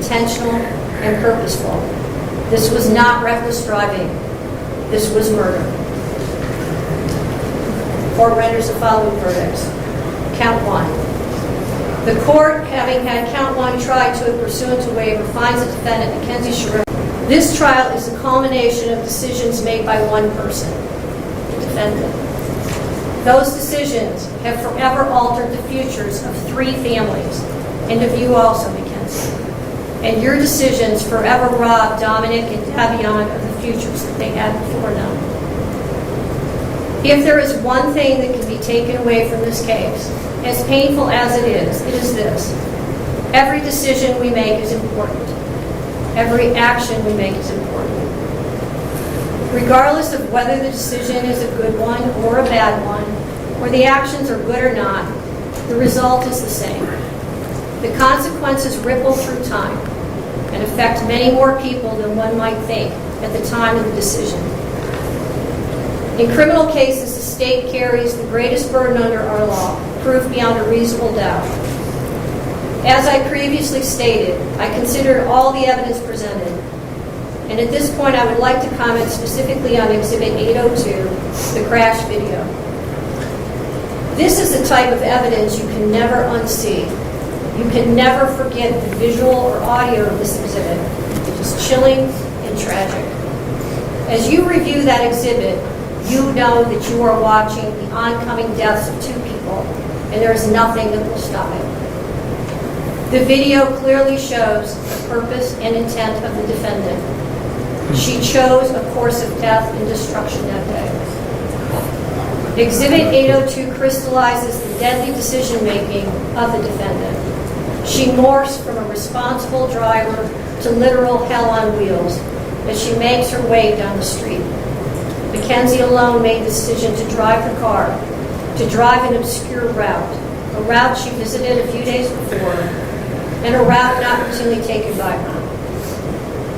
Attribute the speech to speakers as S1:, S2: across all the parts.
S1: intentional, and purposeful. This was not reckless driving. This was murder. Court renders the following verdicts. Count 1. The court, having had count 1 tried to and pursuant to waiver, finds the defendant, Mackenzie Shirilla. This trial is the culmination of decisions made by one person, the defendant. Those decisions have forever altered the futures of 3 families, and of you also, Mackenzie. And your decisions forever robbed Dominic and Davion of the futures that they had before known. If there is one thing that can be taken away from this case, as painful as it is this. Every decision we make is important. Every action we make is important. Regardless of whether the decision is a good one or a bad one, or the actions are good or not, the result is the same. The consequences ripple through time and affect many more people than one might think at the time of the decision. In criminal cases, the state carries the greatest burden under our law, proof beyond a reasonable doubt. As I previously stated, I considered all the evidence presented, and at this point I would like to comment specifically on Exhibit 802, the crash video. This is the type of evidence you can never unsee. You can never forget the visual or audio of this exhibit. It is chilling and tragic. As you review that exhibit, you know that you are watching the oncoming deaths of 2 people, and there is nothing that will stop it. The video clearly shows the purpose and intent of the defendant. She chose a course of death and destruction that day. Exhibit 802 crystallizes the deadly decision-making of the defendant. She morphs from a responsible driver to literal hell on wheels as she makes her way down the street. Mackenzie alone made the decision to drive the car, to drive an obscure route, a route she visited a few days before, and a route not routinely taken by her.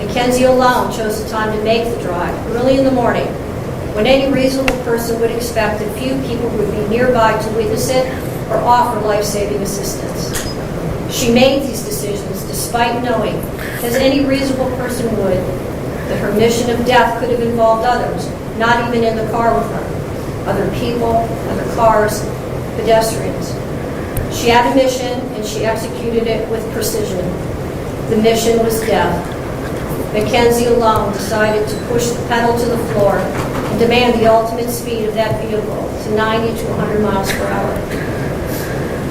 S1: Mackenzie alone chose the time to make the drive, early in the morning, when any reasonable person would expect that few people would be nearby to witness it or offer life-saving assistance. She made these decisions despite knowing, as any reasonable person would, that her mission of death could have involved others, not even in the car with her, other people, other cars, pedestrians. She had a mission, and she executed it with precision. The mission was death. Mackenzie alone decided to push the pedal to the floor and demand the ultimate speed of that vehicle to 90 to 100 miles per hour.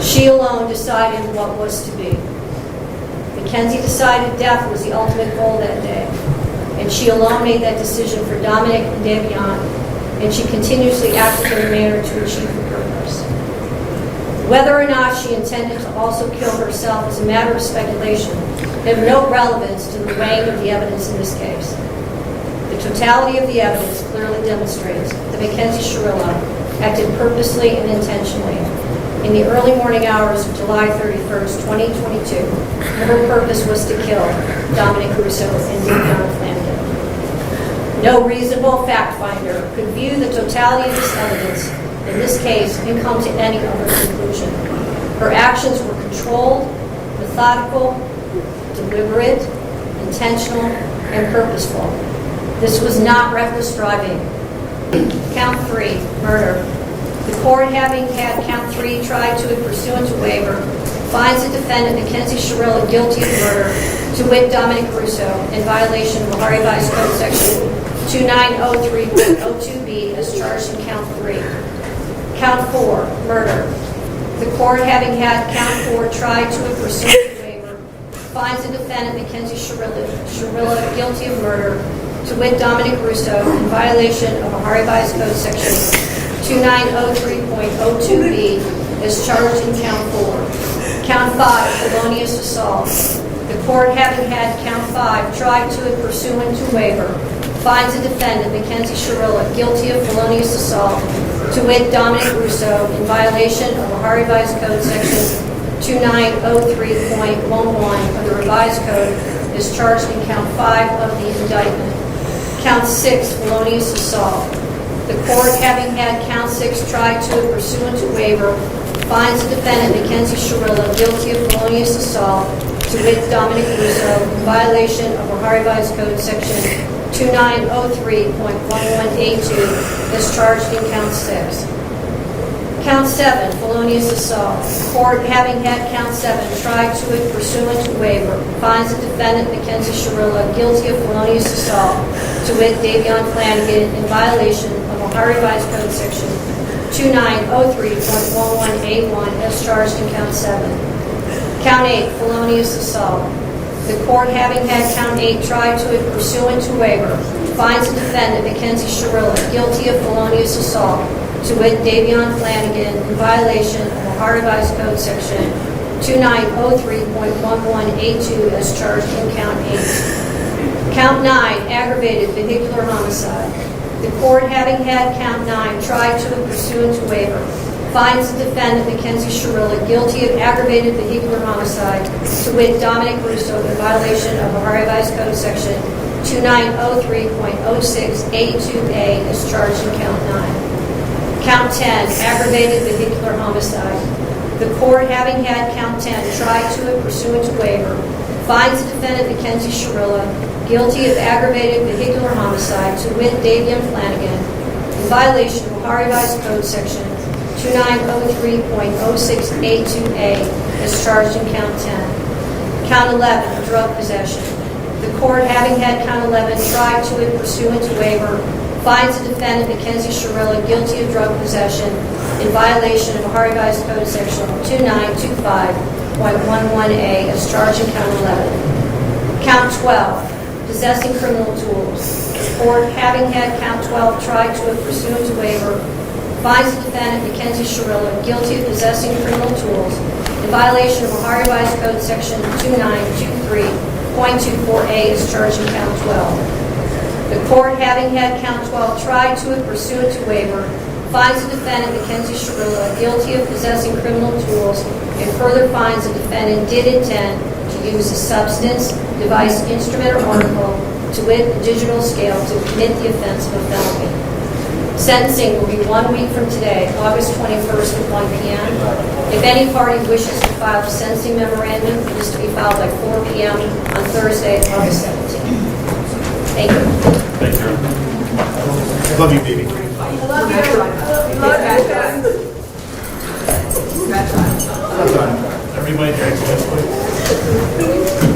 S1: She alone decided what was to be. Mackenzie decided death was the ultimate goal that day, and she alone made that decision for Dominic and Davion, and she continuously acted in a manner to achieve her purpose. Whether or not she intended to also kill herself is a matter of speculation and of no relevance to the weighing of the evidence in this case. The totality of the evidence clearly demonstrates that Mackenzie Shirilla acted purposely and intentionally in the early morning hours of July 31st, 2022, and her purpose was to kill Dominic Russo and Davion Flanagan. No reasonable fact finder could view the totality of this evidence in this case and come to any other conclusion. Her actions were controlled, methodical, deliberate, intentional, and purposeful. This was not reckless driving. Count 3, murder. The court, having had count 3 tried to and pursuant to waiver, finds the defendant, Mackenzie Shirilla, guilty of murder, to wit Dominic Russo, in violation of Ohio Revised Code Section 2903.02b as charged in count 3. Count 4, murder. The court, having had count 4 tried to and pursuant to waiver, finds the defendant, Mackenzie Shirilla, guilty of murder, to wit Dominic Russo, in violation of Ohio Revised Code Section 2903.02b as charged in count 4. Count 5, felonious assault. The court, having had count 5 tried to and pursuant to waiver, finds the defendant, Mackenzie Shirilla, guilty of felonious assault, to wit Dominic Russo, in violation of Ohio Revised Code Section 2903.11 of the Revised Code is charged in count 5 of the indictment. Count 6, felonious assault. The court, having had count 6 tried to and pursuant to waiver, finds the defendant, Mackenzie Shirilla, guilty of felonious assault, to wit Dominic Russo, in violation of Ohio Revised Code Section 2903.11A2, as charged in Count 6. Count 7, felonious assault. The court, having had Count 7 tried to it pursuant to waiver, finds the defendant, Mackenzie Shirilla, guilty of felonious assault, to wit Davion Flanagan, in violation of Ohio Revised Code Section 2903.11A1, as charged in Count 7. Count 8, felonious assault. The court, having had Count 8 tried to it pursuant to waiver, finds the defendant, Mackenzie Shirilla, guilty of felonious assault, to wit Davion Flanagan, in violation of Ohio Revised Code Section 2903.11A2, as charged in Count 8. Count 9, aggravated vehicular homicide. The court, having had Count 9 tried to it pursuant to waiver, finds the defendant, Mackenzie Shirilla, guilty of aggravated vehicular homicide, to wit Dominic Russo, in violation of Ohio Revised Code Section 2903.06A2A, as charged in Count 9. Count 10, aggravated vehicular homicide. The court, having had Count 10 tried to it pursuant to waiver, finds the defendant, Mackenzie Shirilla, guilty of aggravated vehicular homicide, to wit Davion Flanagan, in violation of Ohio Revised Code Section 2903.06A2A, as charged in Count 10. Count 11, drug possession. The court, having had Count 11 tried to it pursuant to waiver, finds the defendant, Mackenzie Shirilla, guilty of drug possession in violation of Ohio Revised Code Section 2925.11A, as charged in Count 11. Count 12, possessing criminal tools. The court, having had Count 12 tried to it pursuant to waiver, finds the defendant, Mackenzie Shirilla, guilty of possessing criminal tools in violation of Ohio Revised Code Section 2923.24A, as charged in Count 12. The court, having had Count 12 tried to it pursuant to waiver, finds the defendant, Mackenzie Shirilla, guilty of possessing criminal tools, and further finds the defendant did intend to use a substance, device, instrument, or article, to wit a digital scale, to commit the offense of a felony. Sentencing will be 1 week from today, August 21st at 1 p.m. If any party wishes to file a sentencing memorandum, it is to be filed by 4 p.m. on Thursday, August 17th. Thank you.
S2: Thank you.
S3: I love you, baby.
S4: I love you.
S2: Everybody drinks this, please.